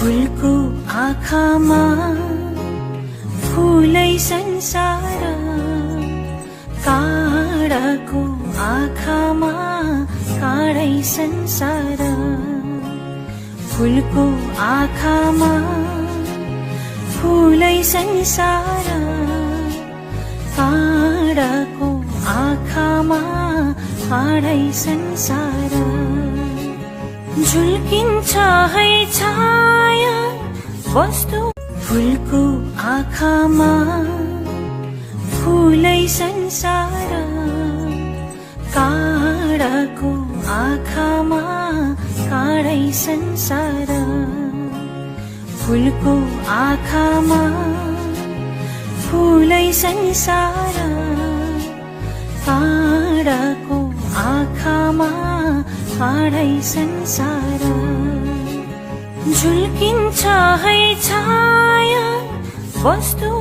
फुलको आँखामा फुलै संसार, काँडाको आँखामा काँडै संसार। फुलको आँखामा फुलै संसार, काँडाको आँखामा काँडै संसार। झुल्किन्छ है छाया वस्तु फुलको आँखामा फुलै संसार, काँडाको आँखामा काँडै संसार। फुलको आँखामा फुलै संसार, काँडाको आँखामा काँडै संसार। झुल्किन्छ है छाया वस्तु